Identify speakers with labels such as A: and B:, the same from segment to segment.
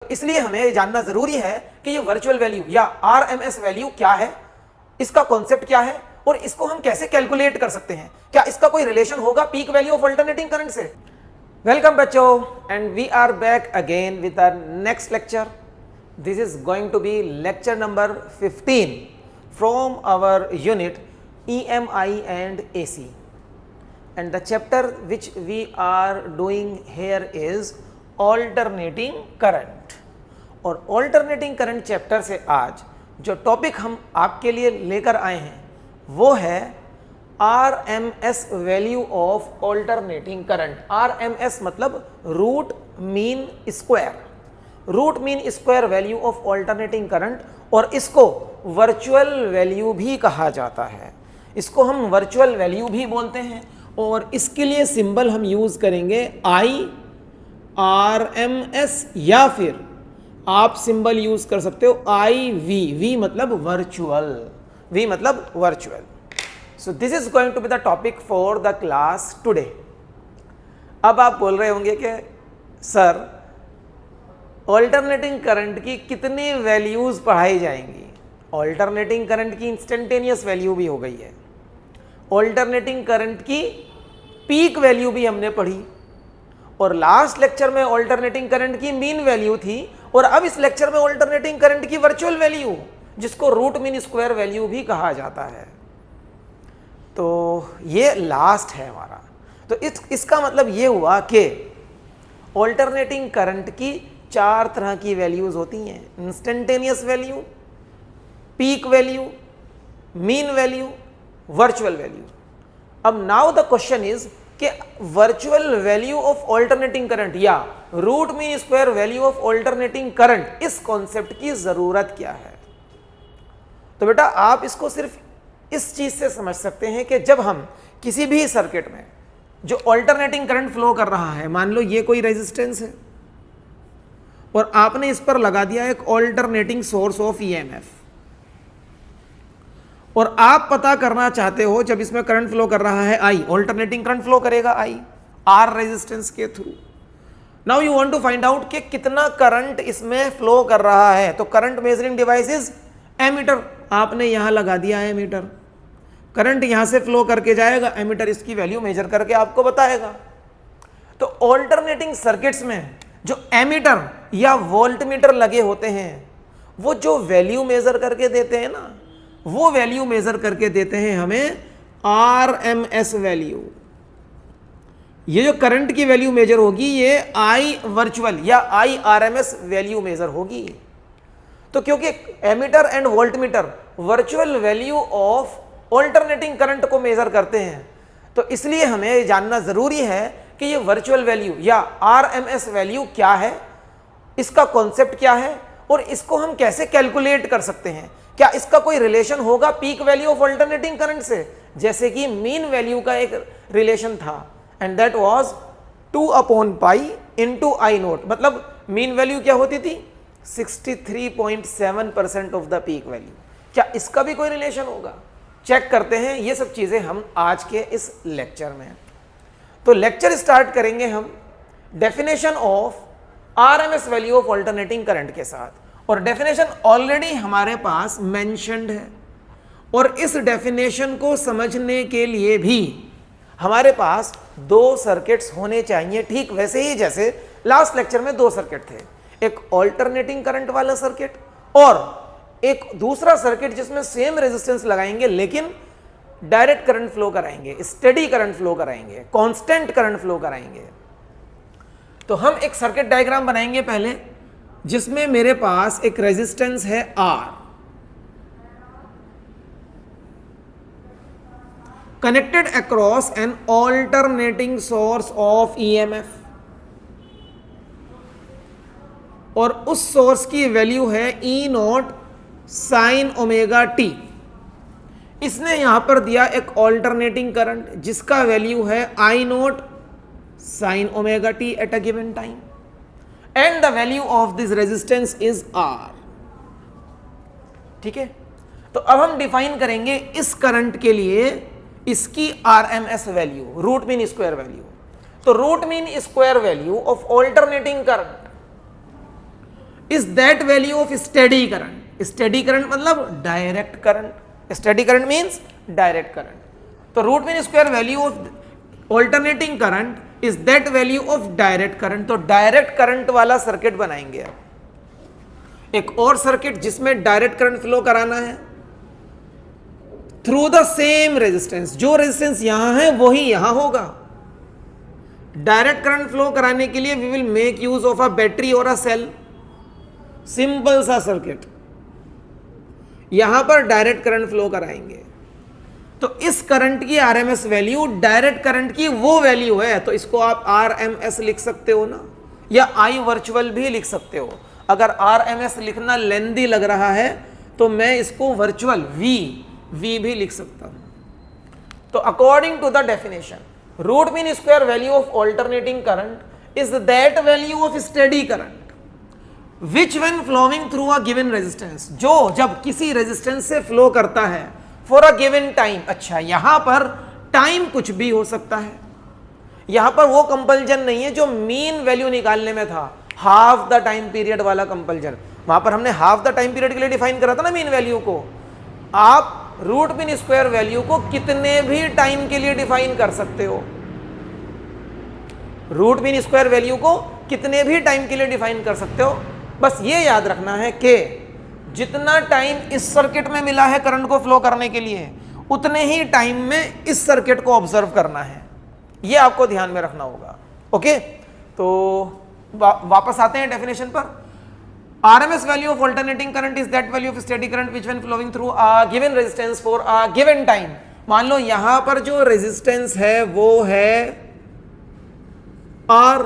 A: इसलिए हमें जानना जरूरी है कि ये वर्चुअल वैल्यू या आरएमएस वैल्यू क्या है, इसका कॉन्सेप्ट क्या है और इसको हम कैसे कैलकुलेट कर सकते हैं। क्या इसका कोई रिलेशन होगा peak value of alternating current से। वेलकम बच्चों, and we are back again with our next lecture. This is going to be lecture number 15 from our unit EMI and AC, and the chapter which we are doing here is alternating current। और alternating current chapter से आज जो topic हम आपके लिए लेकर आए हैं वो है RMS value of alternating current. RMS मतलब root mean square, root mean square value of alternating current, और इसको वर्चुअल वैल्यू भी कहा जाता है। इसको हम वर्चुअल वैल्यू भी बोलते हैं और इसके लिए सिंबल हम यूज करेंगे IRMS, या फिर आप सिंबल यूज कर सकते हो IV। V मतलब वर्चुअल, V मतलब virtual. So this is going to be the topic for the class today. अब आप बोल रहे होंगे कि सर ऑल्टरनेटिंग करंट की कितनी वैल्यूज पढ़ाई जाएंगी। ऑल्टरनेटिंग करंट की इंस्टेंटेनियस वैल्यू भी हो गई है, ऑल्टरनेटिंग करंट की पीक वैल्यू भी हमने पढ़ी, और लास्ट लेक्चर में ऑल्टरनेटिंग करंट की मीन वैल्यू थी, और अब इस लेक्चर में ऑल्टरनेटिंग करंट की वर्चुअल वैल्यू, जिसको रूट मीन स्क्वायर वैल्यू भी कहा जाता है। तो ये लास्ट है हमारा। तो इसका मतलब ये हुआ कि ऑल्टरनेटिंग करंट की 4 तरह की वैल्यूज होती हैं: instantaneous value, peak value, mean value, virtual value. अब नाउ द क्वेश्चन इज कि virtual value of alternating current या root mean square value of alternating current, इस कॉन्सेप्ट की जरूरत क्या है। तो बेटा आप इसको सिर्फ इस चीज से समझ सकते हैं कि जब हम किसी भी सर्किट में जो ऑल्टरनेटिंग करंट फ्लो कर रहा है, मान लो ये कोई रेजिस्टेंस है और आपने इस पर लगा दिया एक ऑल्टरनेटिंग सोर्स ऑफ EMF, और आप पता करना चाहते हो जब इसमें करंट फ्लो कर रहा है I, ऑल्टरनेटिंग करंट फ्लो करेगा I R रेजिस्टेंस के through. Now you want to find out कि कितना करंट इसमें फ्लो कर रहा है। तो current measuring device is ammeter, आपने यहां लगा दिया है एमीटर, करंट यहां से फ्लो करके जाएगा, एमीटर इसकी वैल्यू मेजर करके आपको बताएगा। तो ऑल्टरनेटिंग सर्किट्स में जो एमीटर या वोल्टमीटर लगे होते हैं वो जो वैल्यू मेजर करके देते हैं ना, वो वैल्यू मेजर करके देते हैं हमें RMS वैल्यू। ये जो करंट की वैल्यू मेजर होगी ये I वर्चुअल या IRMS वैल्यू मेजर होगी। तो क्योंकि ammeter and voltmeter virtual value of alternating current को मेजर करते हैं, तो इसलिए हमें जानना जरूरी है कि ये वर्चुअल वैल्यू या RMS वैल्यू क्या है, इसका कॉन्सेप्ट क्या है और इसको हम कैसे कैलकुलेट कर सकते हैं। क्या इसका कोई रिलेशन होगा peak value of alternating current से, जैसे कि मीन वैल्यू का एक रिलेशन था, एंड दैट वाज 2/π × I0। मतलब मीन वैल्यू क्या होती थी, 63.7% ऑफ द पीक वैल्यू। क्या इसका भी कोई रिलेशन होगा, चेक करते हैं। ये सब चीजें हम आज के इस लेक्चर में, तो लेक्चर स्टार्ट करेंगे हम definition of RMS value of alternating current के साथ। और डेफिनेशन ऑलरेडी हमारे पास मेंशन्ड है, और इस डेफिनेशन को समझने के लिए भी हमारे पास 2 सर्किट्स होने चाहिए, ठीक वैसे ही जैसे लास्ट लेक्चर में 2 सर्किट थे, एक ऑल्टरनेटिंग करंट वाला सर्किट और एक दूसरा सर्किट जिसमें सेम रेजिस्टेंस लगाएंगे लेकिन डायरेक्ट करंट फ्लो कराएंगे, स्टेडी करंट फ्लो कराएंगे, कांस्टेंट करंट फ्लो कराएंगे। तो हम एक सर्किट डायग्राम बनाएंगे पहले, जिसमें मेरे पास एक रेजिस्टेंस है R, connected across N alternating source of EMF, और उस सोर्स की वैल्यू है E0 sin ωt। इसने यहां पर दिया एक ऑल्टरनेटिंग करंट जिसका वैल्यू है I0 sin ωt at a given time, and the value of this resistance is R। ठीक है, तो अब हम डिफाइन करेंगे इस करंट के लिए इसकी RMS value, root mean square value. तो root mean square value of alternating current is that value of steady current. Steady current मतलब direct current, steady current means direct current. तो root mean square value of alternating current is that value of direct current. तो direct current वाला circuit बनाएंगे अब। एक और circuit जिसमें direct current flow कराना है थ्रू द सेम रेजिस्टेंस, जो रेजिस्टेंस यहां है वही यहां होगा। डायरेक्ट करंट फ्लो कराने के लिए we will make use of a battery और अ सेल। सिंपल सा सर्किट, यहां पर डायरेक्ट करंट फ्लो कराएंगे। तो इस करंट की आरएमएस वैल्यू डायरेक्ट करंट की वो वैल्यू है, तो इसको आप आरएमएस लिख सकते हो ना, या आई वर्चुअल भी लिख सकते हो। अगर आरएमएस लिखना लेंदी लग रहा है तो मैं इसको वर्चुअल वी भी लिख सकता हूं। तो according to the definition, root mean square value of alternating current is that value of steady current which when flowing through a given resistance, जो जब किसी रेजिस्टेंस से फ्लो करता है फॉर अ गिवन टाइम। अच्छा, यहां पर टाइम कुछ भी हो सकता है, यहां पर वो कंपल्जन नहीं है जो मीन वैल्यू निकालने में था, हाफ द टाइम पीरियड वाला कंपल्जन। वहां पर हमने हाफ द टाइम पीरियड के लिए डिफाइन करा था ना मीन वैल्यू को। आप रूट मीन स्क्वायर वैल्यू को कितने भी टाइम के लिए डिफाइन कर सकते हो, रूट मीन स्क्वायर वैल्यू को कितने भी टाइम के लिए डिफाइन कर सकते हो। बस ये याद रखना है कि जितना टाइम इस सर्किट में मिला है करंट को फ्लो करने के लिए, उतने ही टाइम में इस सर्किट को ऑब्जर्व करना है, ये आपको ध्यान में रखना होगा। ओके, तो वापस आते हैं डेफिनेशन पर। RMS value of alternating current is that value of steady current which when flowing through a given resistance for a given time। मान लो यहां पर जो रेजिस्टेंस है वो है R।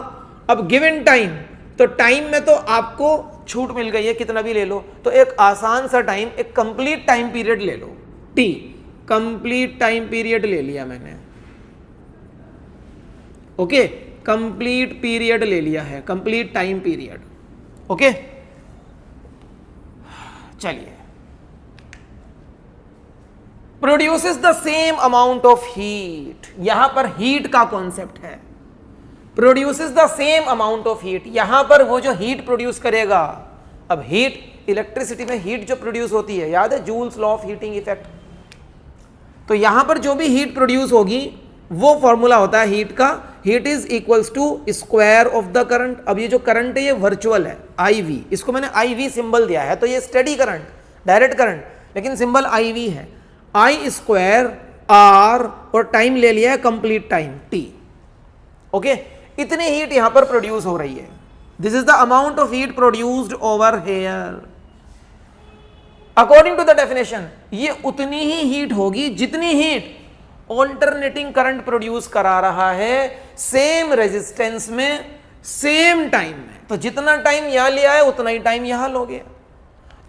A: अब गिवन टाइम, तो टाइम में तो आपको छूट मिल गई है, कितना भी ले लो। तो एक आसान सा टाइम, एक कंप्लीट टाइम पीरियड ले लो, T कंप्लीट टाइम पीरियड ले लिया मैंने। ओके, कंप्लीट पीरियड ले लिया है, कंप्लीट टाइम पीरियड। ओके, चलिए, produces the same amount of heat. यहां पर हीट का कॉन्सेप्ट है, produces the same amount of heat. यहां पर वो जो हीट प्रोड्यूस करेगा, अब हीट, इलेक्ट्रिसिटी में हीट जो प्रोड्यूस होती है, याद है joules law of heating effect. तो यहां पर जो भी हीट प्रोड्यूस होगी वो फॉर्मूला होता है हीट का, heat is equals to square of the current. अब ये जो करंट है ये वर्चुअल है, IV, इसको मैंने IV सिंबल दिया है, तो ये स्टेडी करंट, डायरेक्ट करंट, लेकिन सिंबल IV है। I स्क्वायर R और टाइम ले लिया है कंप्लीट टाइम T। ओके, इतनी हीट यहां पर प्रोड्यूस हो रही है, this is the amount of heat produced over here. According to the definition, ये उतनी ही हीट होगी जितनी हीट ऑल्टरनेटिंग करंट प्रोड्यूस करा रहा है सेम रेजिस्टेंस में सेम टाइम में। तो जितना टाइम यहां लिया है उतना ही टाइम यहां लोगे।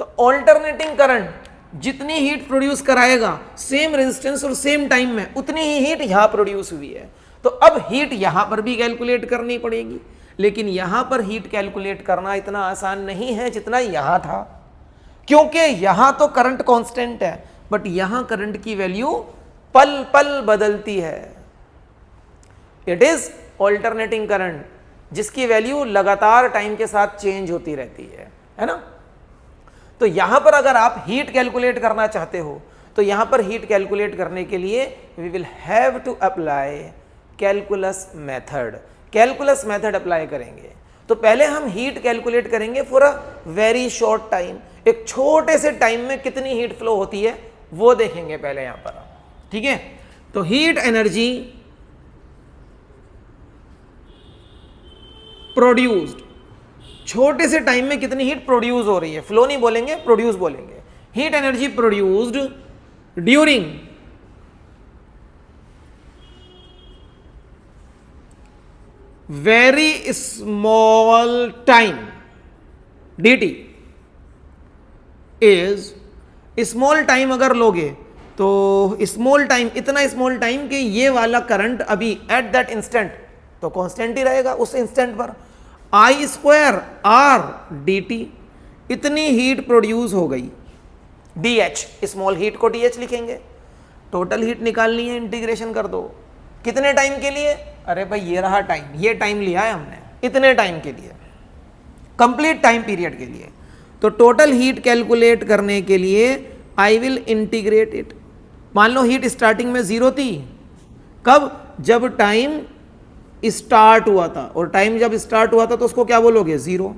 A: तो ऑल्टरनेटिंग करंट जितनी हीट प्रोड्यूस कराएगा सेम रेजिस्टेंस और सेम टाइम में, उतनी ही हीट यहां प्रोड्यूस हुई है। तो अब हीट यहां पर भी कैलकुलेट करनी पड़ेगी, लेकिन यहां पर हीट कैलकुलेट करना इतना आसान नहीं है जितना यहां था, क्योंकि यहां तो करंट कांस्टेंट है, बट यहां करंट की वैल्यू पल पल बदलती है। इट इज ऑल्टरनेटिंग करंट, जिसकी वैल्यू लगातार टाइम के साथ चेंज होती रहती है ना। तो यहां पर अगर आप हीट कैलकुलेट करना चाहते हो, तो यहां पर हीट कैलकुलेट करने के लिए we will have to apply calculus method. Calculus method apply करेंगे तो पहले हम हीट कैलकुलेट करेंगे for a very short time, एक छोटे से टाइम में कितनी हीट फ्लो होती है वो देखेंगे पहले यहां पर, ठीक है। तो हीट एनर्जी प्रोड्यूस्ड, छोटे से टाइम में कितनी हीट प्रोड्यूस हो रही है, फ्लो नहीं बोलेंगे, प्रोड्यूस बोलेंगे। Heat energy produced during very small time dt is, small time अगर लोगे तो स्मॉल टाइम, इतना स्मॉल टाइम कि ये वाला करंट अभी एट दैट इंस्टेंट तो कांस्टेंट ही रहेगा उस इंस्टेंट पर, I स्क्वायर R dt, इतनी हीट प्रोड्यूस हो गई। DH, स्मॉल हीट को DH लिखेंगे। टोटल हीट निकालनी है, इंटीग्रेशन कर दो, कितने टाइम के लिए, अरे भाई ये रहा टाइम, ये टाइम लिया है हमने इतने टाइम के लिए। कंप्लीट टाइम पीरियड के लिए। तो टोटल हीट कैलकुलेट करने के लिए आई विल इंटीग्रेट इट। मान लो हीट स्टार्टिंग में 0 थी, कब? जब टाइम स्टार्ट हुआ था, और टाइम जब स्टार्ट हुआ था तो उसको क्या बोलोगे? 0।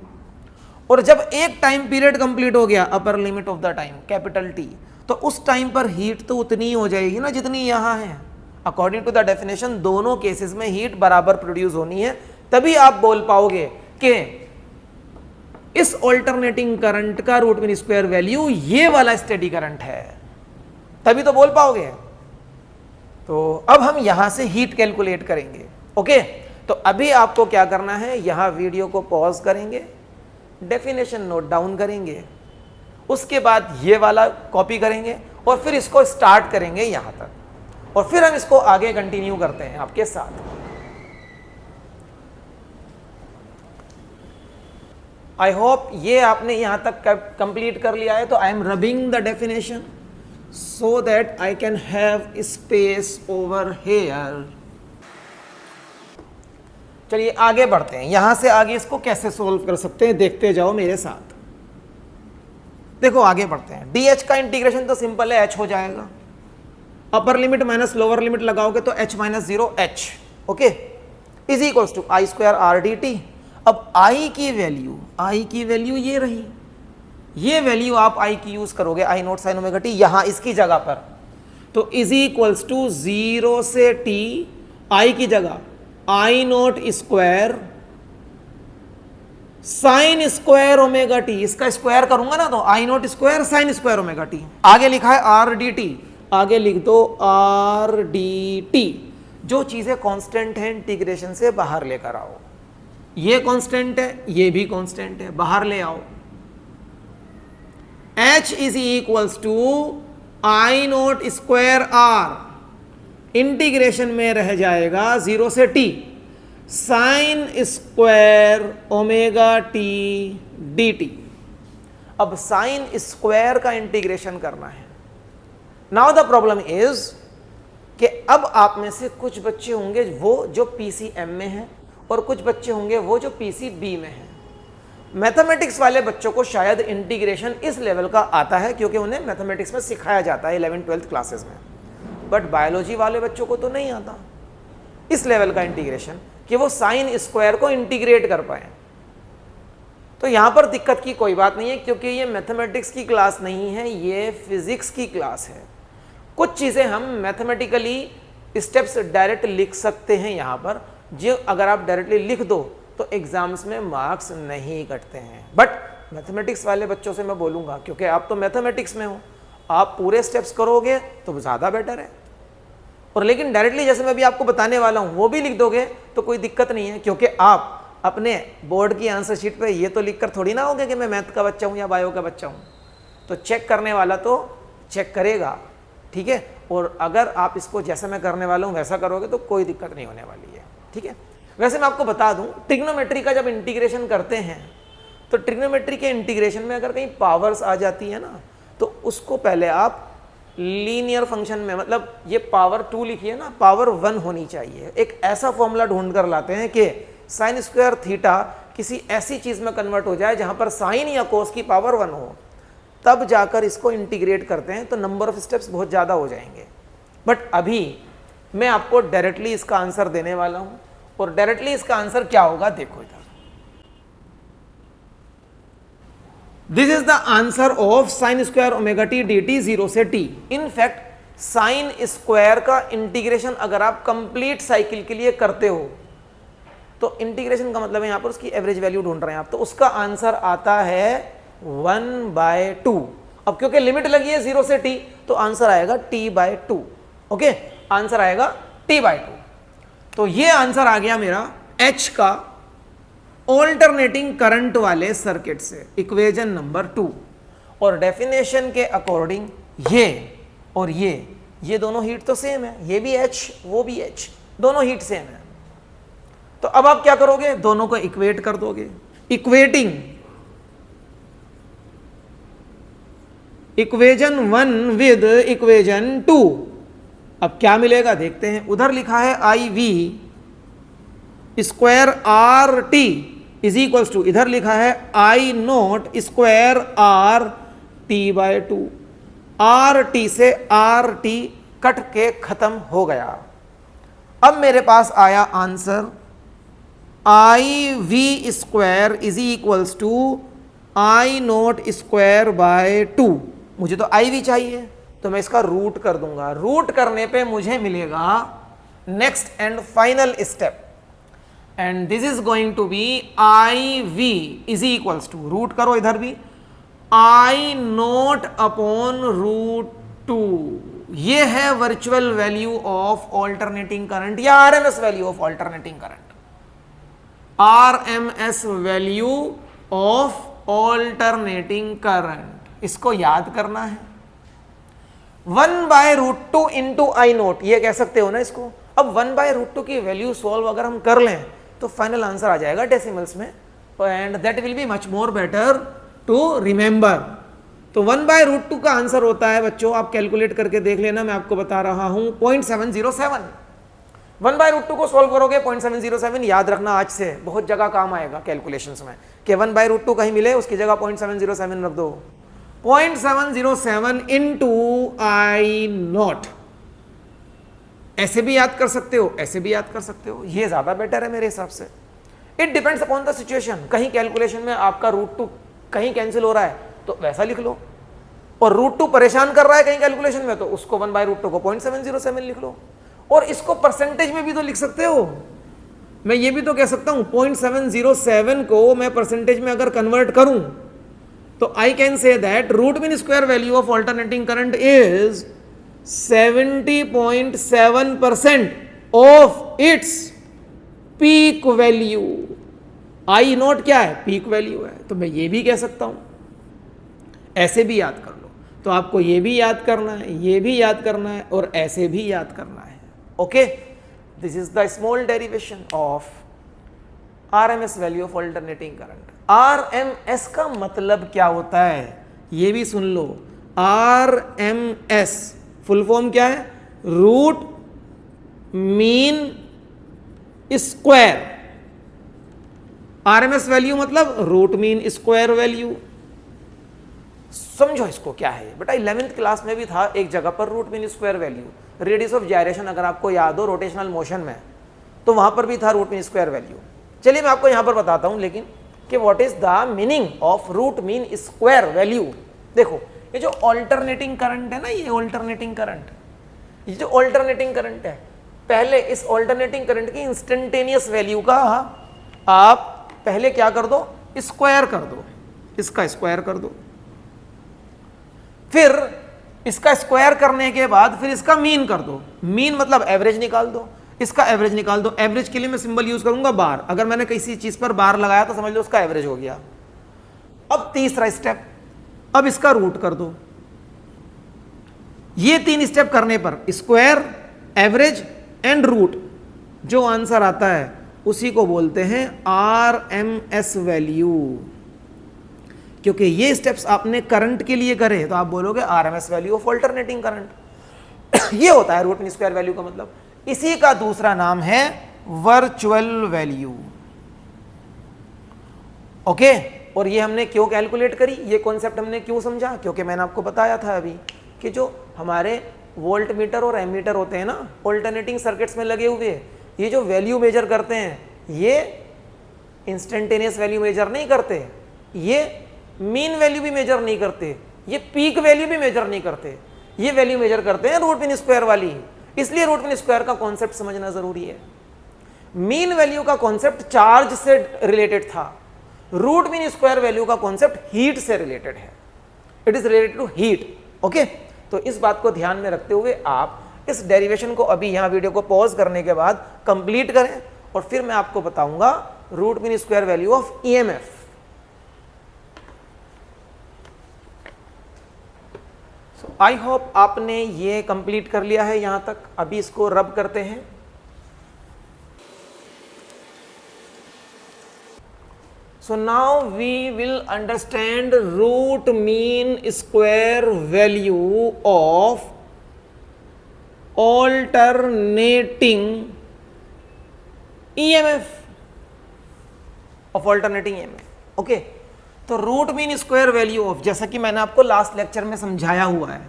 A: और जब एक टाइम पीरियड कंप्लीट हो गया, upper limit of the time capital T, तो उस टाइम पर हीट तो उतनी ही हो जाएगी ना जितनी यहां है। अकॉर्डिंग टू द डेफिनेशन दोनों केसेस में हीट बराबर प्रोड्यूस होनी है, तभी आप बोल पाओगे कि इस ऑल्टरनेटिंग करंट का रूट मीन स्क्वायर वैल्यू ये वाला स्टेडी करंट है, तभी तो बोल पाओगे। तो अब हम यहां से हीट कैलकुलेट करेंगे। ओके, तो अभी आपको क्या करना है, यहां वीडियो को पॉज करेंगे, डेफिनेशन नोट डाउन करेंगे, उसके बाद ये वाला कॉपी करेंगे और फिर इसको स्टार्ट करेंगे यहां तक, और फिर हम इसको आगे कंटिन्यू करते हैं आपके साथ। आई होप ये आपने यहां तक कंप्लीट कर लिया है। तो I am rubbing the definition so that I can have space over here. चलिए आगे बढ़ते हैं, यहां से आगे इसको कैसे सोल्व कर सकते हैं देखते जाओ मेरे साथ। देखो आगे बढ़ते हैं। डी का इंटीग्रेशन तो सिंपल है, एच हो जाएगा। Upper limit minus lower limit लगाओगे तो h minus 0 h, okay, is equals to I square R D T. अब I की वैल्यू ये रही, ये वैल्यू आप I की यूज करोगे, I naught sine omega T यहां इसकी जगह पर, तो इज इक्वल्स टू 0 से t, I की जगह I naught square sine square omega t, इसका स्क्वायर करूंगा ना तो I naught square sine square omega t. आगे लिखा है आर डी टी, आगे लिख दो आर डी टी। जो चीजें कांस्टेंट है इंटीग्रेशन से बाहर लेकर आओ, ये कांस्टेंट है, ये भी कांस्टेंट है, बाहर ले आओ। h is equals to I naught square R, integration में रह जाएगा 0 से t sine square omega T D T. अब साइन स्क्वायर का इंटीग्रेशन करना है। नाउ द प्रॉब्लम इज कि अब आप में से कुछ बच्चे होंगे वो जो पीसीएम में हैं और कुछ बच्चे होंगे वो जो पीसीबी में हैं। मैथमेटिक्स वाले बच्चों को शायद इंटीग्रेशन इस लेवल का आता है क्योंकि उन्हें मैथमेटिक्स में सिखाया जाता है 11th-12th क्लासेस में, बट बायोलॉजी वाले बच्चों को तो नहीं आता इस लेवल का इंटीग्रेशन कि वो साइन स्क्वायर को इंटीग्रेट कर पाए। तो यहां पर दिक्कत की कोई बात नहीं है क्योंकि ये मैथमेटिक्स की क्लास नहीं है, ये फिजिक्स की क्लास है। कुछ चीज़ें हम मैथमेटिकली स्टेप्स डायरेक्ट लिख सकते हैं यहाँ पर, जो अगर आप डायरेक्टली लिख दो तो एग्जाम्स में मार्क्स नहीं कटते हैं। बट मैथमेटिक्स वाले बच्चों से मैं बोलूँगा क्योंकि आप तो मैथमेटिक्स में हो, आप पूरे स्टेप्स करोगे तो ज़्यादा बेटर है। और लेकिन डायरेक्टली जैसे मैं भी आपको बताने वाला हूँ वो भी लिख दोगे तो कोई दिक्कत नहीं है, क्योंकि आप अपने बोर्ड की आंसर शीट पे ये तो लिखकर थोड़ी ना होगे कि मैं मैथ का बच्चा हूँ या बायो का बच्चा हूँ। तो चेक करने वाला तो चेक करेगा, ठीक है। और अगर आप इसको जैसे मैं करने वाला हूँ वैसा करोगे तो कोई दिक्कत नहीं होने वाली है, ठीक है। वैसे मैं आपको बता दूँ, ट्रिग्नोमेट्री का जब इंटीग्रेशन करते हैं तो ट्रिग्नोमेट्री के इंटीग्रेशन में अगर कहीं पावर्स आ जाती है ना तो उसको पहले आप लीनियर फंक्शन में, मतलब ये पावर 2 लिखी है ना, पावर 1 होनी चाहिए। एक ऐसा फॉर्मूला ढूंढ कर लाते हैं कि साइन स्क्वायर थीटा किसी ऐसी चीज़ में कन्वर्ट हो जाए जहाँ पर साइन या कोस की पावर 1 हो, तब जाकर इसको इंटीग्रेट करते हैं तो नंबर ऑफ स्टेप्स बहुत ज़्यादा हो जाएंगे। बट अभी मैं आपको डायरेक्टली इसका आंसर देने वाला हूँ, और डायरेक्टली इसका आंसर क्या होगा देखो इधर। This is the answer of sine square omega T D T 0 से t। इनफैक्ट साइन स्क्वायर का इंटीग्रेशन अगर आप कंप्लीट साइकिल के लिए करते हो तो इंटीग्रेशन का मतलब है यहां पर उसकी एवरेज वैल्यू ढूंढ रहे हैं आप, तो उसका आंसर आता है 1/2। अब क्योंकि लिमिट लगी है 0 से t तो आंसर आएगा t/2, ओके, आंसर आएगा t/2। तो ये आंसर आ गया मेरा h का ऑल्टरनेटिंग करंट वाले सर्किट से, इक्वेशन नंबर 2। और डेफिनेशन के अकॉर्डिंग ये और ये दोनों हीट तो सेम है, ये भी H वो भी H, दोनों हीट सेम है। तो अब आप क्या करोगे, दोनों को इक्वेट कर दोगे। इक्वेटिंग इक्वेशन 1 विद इक्वेशन 2, अब क्या मिलेगा देखते हैं। उधर लिखा है I V square R T is equals to, इधर लिखा है I naught square R T by 2। R T से आर टी कट के खत्म हो गया। अब मेरे पास आया answer I V square is equals to I naught square by 2। मुझे तो आई वी चाहिए, तो मैं इसका रूट कर दूंगा। रूट करने पे मुझे मिलेगा next and final step, and this is going to be I V is equals to, root करो इधर भी, आई नोट अपॉन रूट 2। ये है virtual value of alternating current या RMS value of alternating current, RMS value of alternating current. इसको याद करना है। 1/√2 इंटू आई नोट, ये कह सकते हो ना इसको। अब 1/√2 की वैल्यू सॉल्व अगर हम कर लें तो फाइनल आंसर आ जाएगा डेसिमल्स में, and that will be much more better to remember. तो 1/√2 का आंसर होता है बच्चों, आप कैलकुलेट करके देख लेना, मैं आपको बता रहा हूं 0.707। 1/√2 को सॉल्व करोगे 0.707, याद रखना आज से, बहुत जगह काम आएगा कैलकुलेशंस में कि 1/√2 कहीं मिले उसकी जगह 0.707 रख दो। 0.707 इंटू आई नॉट, ऐसे भी याद कर सकते हो, ऐसे भी याद कर सकते हो, ये ज्यादा बेटर है मेरे हिसाब से। It depends upon the situation. कहीं कैलकुलेशन में आपका √2 कहीं कैंसिल हो रहा है तो वैसा लिख लो, और √2 परेशान कर रहा है कहीं कैलकुलेशन में तो उसको 1/√2 को 0.707 लिख लो। और इसको परसेंटेज में भी तो लिख सकते हो। मैं ये भी तो कह सकता हूं 0.707 को मैं परसेंटेज में अगर कन्वर्ट करूं तो I can say that root mean square value of alternating current is 70.7% of its peak value. I naught क्या है? पीक वैल्यू है। तो मैं ये भी कह सकता हूं, ऐसे भी याद कर लो। तो आपको ये भी याद करना है, ये भी याद करना है, और ऐसे भी याद करना है। Okay, this is the small derivation of RMS value of alternating current. RMS का मतलब क्या होता है ये भी सुन लो। आरएमएस फुल फॉर्म क्या है? Root mean square. RMS value मतलब रूट मीन स्क्वायर वैल्यू। समझो इसको क्या है बेटा, 11th क्लास में भी था एक जगह पर root mean square value. Radius of gyration अगर आपको याद हो रोटेशनल मोशन में, तो वहां पर भी था रूट मीन स्क्वायर वैल्यू। चलिए मैं आपको यहां पर बताता हूं लेकिन कि what is the meaning of root mean square value. देखो ये जो ऑल्टरनेटिंग करंट है ना, ये ऑल्टरनेटिंग करंट, ये जो ऑल्टरनेटिंग करंट है, पहले इस ऑल्टरनेटिंग करंट की इंस्टेंटेनियस वैल्यू का आप पहले क्या कर दो? स्क्वायर कर दो, इसका स्क्वायर कर दो। फिर इसका स्क्वायर करने के बाद फिर इसका मीन कर दो। मीन मतलब एवरेज निकाल दो, इसका एवरेज निकाल दो। एवरेज के लिए मैं सिंबल यूज करूंगा बार। अगर मैंने किसी चीज पर बार लगाया तो समझ लो उसका एवरेज हो गया। अब तीसरा स्टेप, अब इसका रूट कर दो। ये 3 स्टेप करने पर स्क्वायर, एवरेज एंड रूट, जो आंसर आता है उसी को बोलते हैं आरएमएस वैल्यू। क्योंकि ये स्टेप्स आपने करंट के लिए करे तो आप बोलोगे RMS value of alternating current. ये होता है रूट मीन स्क्वायर वैल्यू का मतलब। इसी का दूसरा नाम है वर्चुअल वैल्यू। ओके, और ये हमने क्यों कैलकुलेट करी, ये कॉन्सेप्ट हमने क्यों समझा? क्योंकि मैंने आपको बताया था अभी कि जो हमारे वोल्ट मीटर और एमीटर होते हैं ना ऑल्टरनेटिंग सर्किट्स में लगे हुए, ये जो वैल्यू मेजर करते हैं ये इंस्टेंटेनियस वैल्यू मेजर नहीं करते, ये मीन वैल्यू भी मेजर नहीं करते, ये पीक वैल्यू भी मेजर नहीं करते, ये वैल्यू मेजर करते हैं रूट मीन स्क्वायर वाली। इसलिए रूट मीन स्क्वायर का कॉन्सेप्ट समझना जरूरी है। मीन वैल्यू का कॉन्सेप्ट चार्ज से रिलेटेड था, रूट मीन स्क्वायर वैल्यू का कॉन्सेप्ट हीट से रिलेटेड है। It is related to heat. Okay, तो इस बात को ध्यान में रखते हुए आप इस डेरिवेशन को अभी यहां वीडियो को पॉज करने के बाद कंप्लीट करें, और फिर मैं आपको बताऊंगा root mean square value of EMF. So I hope आपने ये कंप्लीट कर लिया है यहां तक। अभी इसको रब करते हैं। So now we will understand root mean square value of alternating EMF. Of alternating EMF. Okay, तो root mean square value of, जैसा कि मैंने आपको लास्ट लेक्चर में समझाया हुआ है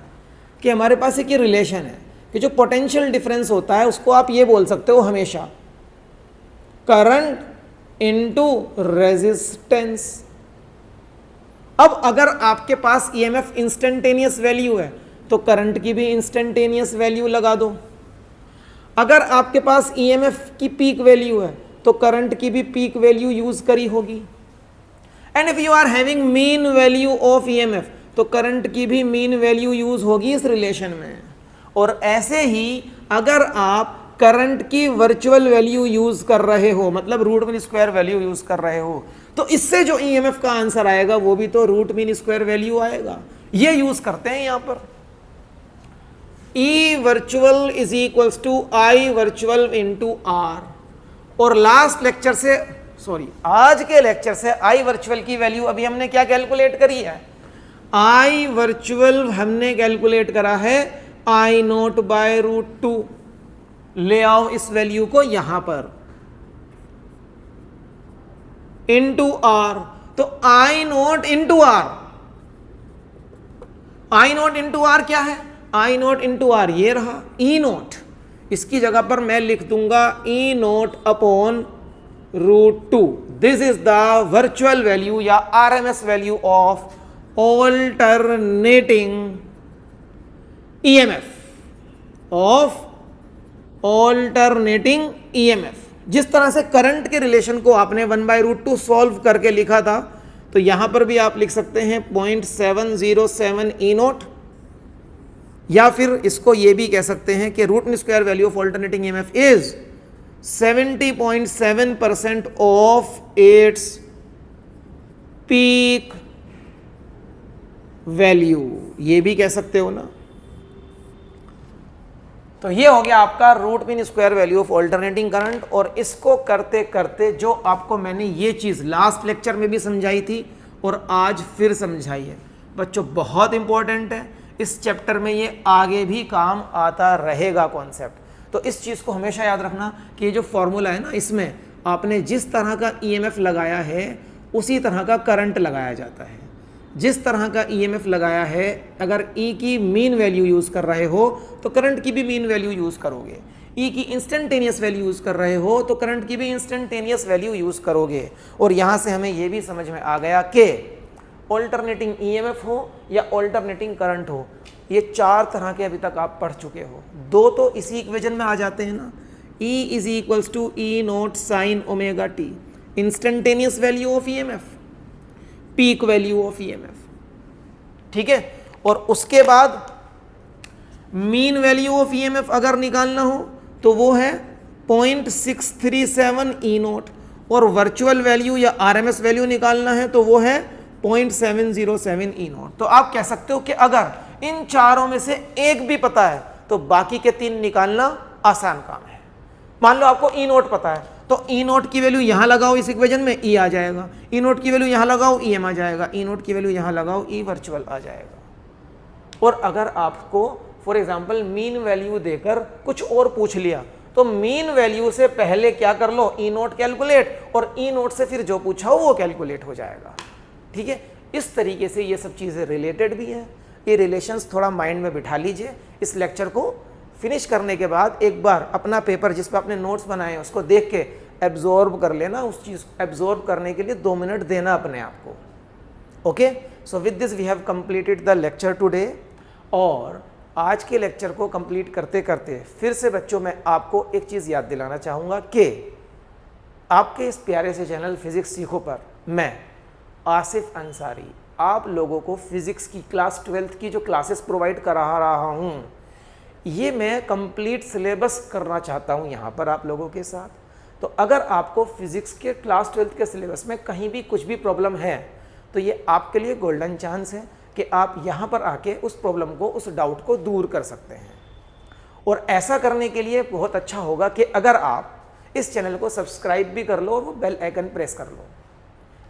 A: कि हमारे पास एक ये रिलेशन है कि जो पोटेंशियल डिफरेंस होता है उसको आप ये बोल सकते हो हमेशा करंट इनटू रेजिस्टेंस। अब अगर आपके पास ईएमएफ इंस्टेंटेनियस वैल्यू है तो करंट की भी इंस्टेंटेनियस वैल्यू लगा दो। अगर आपके पास ईएमएफ की पीक वैल्यू है तो करंट की भी पीक वैल्यू यूज करी होगी। And if you are having mean value of EMF तो करंट की भी मीन वैल्यू यूज होगी इस रिलेशन में। और ऐसे ही अगर आप करंट की वर्चुअल वैल्यू यूज कर रहे हो, मतलब root mean square value use कर रहे हो, तो इससे जो ईएमएफ का आंसर आएगा वो भी तो रूट मीन स्क्वायर वैल्यू आएगा। ये यूज करते हैं यहां पर। E virtual is equals to I virtual into R. और लास्ट लेक्चर से, सॉरी आज के लेक्चर से आई वर्चुअल की वैल्यू अभी हमने क्या कैलकुलेट करी है, आई वर्चुअल हमने कैलकुलेट करा है आई नोट बाय रूट 2। ले आओ इस वैल्यू को यहां पर इंटू आर, तो I naught into R, I naught into R क्या है, आई नोट इंटू आर ये रहा ई नोट। इसकी जगह पर मैं लिख दूंगा E naught upon root 2। This is the virtual value या RMS value of alternating EMF, of alternating EMF. जिस तरह से करंट के रिलेशन को आपने 1/√2 सॉल्व करके लिखा था, तो यहां पर भी आप लिख सकते हैं 0.707 ई नोट, या फिर इसको ये भी कह सकते हैं कि root mean square value of alternating EMF is 70.7% of its peak value, ये भी कह सकते हो ना। तो ये हो गया आपका root mean square value of alternating current. और इसको करते करते जो आपको मैंने ये चीज लास्ट लेक्चर में भी समझाई थी और आज फिर समझाई है बच्चों, बहुत इंपॉर्टेंट है। इस चैप्टर में ये आगे भी काम आता रहेगा कॉन्सेप्ट। तो इस चीज को हमेशा याद रखना कि ये जो फॉर्मूला है ना, इसमें आपने जिस तरह का ईएमएफ लगाया है उसी तरह का करंट लगाया जाता है। जिस तरह का ईएमएफ लगाया है, अगर ई की मीन वैल्यू यूज कर रहे हो तो करंट की भी मीन वैल्यू यूज करोगे। ई की इंस्टेंटेनियस वैल्यू यूज कर रहे हो तो करंट की भी इंस्टेंटेनियस वैल्यू यूज करोगे। और यहां से हमें यह भी समझ में आ गया कि ऑल्टरनेटिंग ईएमएफ हो या ऑल्टरनेटिंग करंट हो, ये चार तरह के अभी तक आप पढ़ चुके हो। दो तो इसी इक्वेशन में आ जाते हैं ना, E is equals to E naught sine omega T, instantaneous value of EMF, peak value of EMF, ठीक है। और उसके बाद मीन वैल्यू ऑफ ईएमएफ अगर निकालना हो तो वो है 0.637 ई नोट, और वर्चुअल वैल्यू या आरएमएस वैल्यू निकालना है तो वो है 0.707 ई नोट। तो आप कह सकते हो कि अगर इन चारों में से एक भी पता है तो बाकी के तीन निकालना आसान काम है। मान लो आपको ई नोट पता है तो ई नोट की वैल्यू यहां लगाओ इस इक्वेशन में, ई आ जाएगा। ई नोट की वैल्यू यहां लगाओ, ई एम आ जाएगा। ई नोट की वैल्यू यहां लगाओ, ई वर्चुअल आ जाएगा। और अगर आपको फॉर एग्जांपल मीन वैल्यू देकर कुछ और पूछ लिया तो मीन वैल्यू से पहले क्या कर लो, ई नोट कैलकुलेट, और ई नोट से फिर जो पूछा हो वो कैलकुलेट हो जाएगा, ठीक है। इस तरीके से ये सब चीज़ें रिलेटेड भी हैं। ये रिलेशंस थोड़ा माइंड में बिठा लीजिए। इस लेक्चर को फिनिश करने के बाद एक बार अपना पेपर जिस पर आपने नोट्स बनाए हैं उसको देख के एब्जॉर्ब कर लेना। उस चीज़ एब्जॉर्ब करने के लिए 2 मिनट देना अपने आप को। Okay, so with this we have completed the lecture today. और आज के लेक्चर को कंप्लीट करते करते फिर से बच्चों मैं आपको एक चीज़ याद दिलाना चाहूँगा कि आपके इस प्यारे से चैनल फिजिक्स सीखो पर मैं आसिफ अंसारी आप लोगों को फिजिक्स की क्लास 12th की जो क्लासेस प्रोवाइड करा रहा हूँ, ये मैं कंप्लीट सिलेबस करना चाहता हूँ यहाँ पर आप लोगों के साथ। तो अगर आपको फिजिक्स के क्लास 12th के सिलेबस में कहीं भी कुछ भी प्रॉब्लम है तो ये आपके लिए गोल्डन चांस है कि आप यहाँ पर आके उस प्रॉब्लम को, उस डाउट को दूर कर सकते हैं। और ऐसा करने के लिए बहुत अच्छा होगा कि अगर आप इस चैनल को सब्सक्राइब भी कर लो और वो बेल आइकन प्रेस कर लो।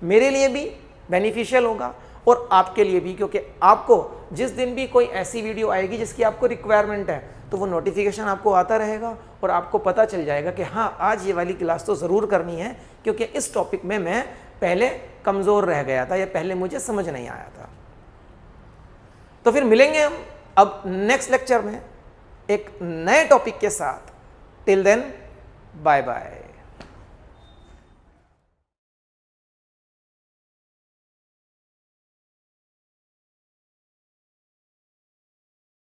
A: मेरे लिए भी बेनिफिशियल होगा और आपके लिए भी, क्योंकि आपको जिस दिन भी कोई ऐसी वीडियो आएगी जिसकी आपको रिक्वायरमेंट है तो वो नोटिफिकेशन आपको आता रहेगा और आपको पता चल जाएगा कि हाँ आज ये वाली क्लास तो ज़रूर करनी है, क्योंकि इस टॉपिक में मैं पहले कमजोर रह गया था, या पहले मुझे समझ नहीं आया था। तो फिर मिलेंगे हम अब नेक्स्ट लेक्चर में एक नए टॉपिक के साथ। Till then bye bye.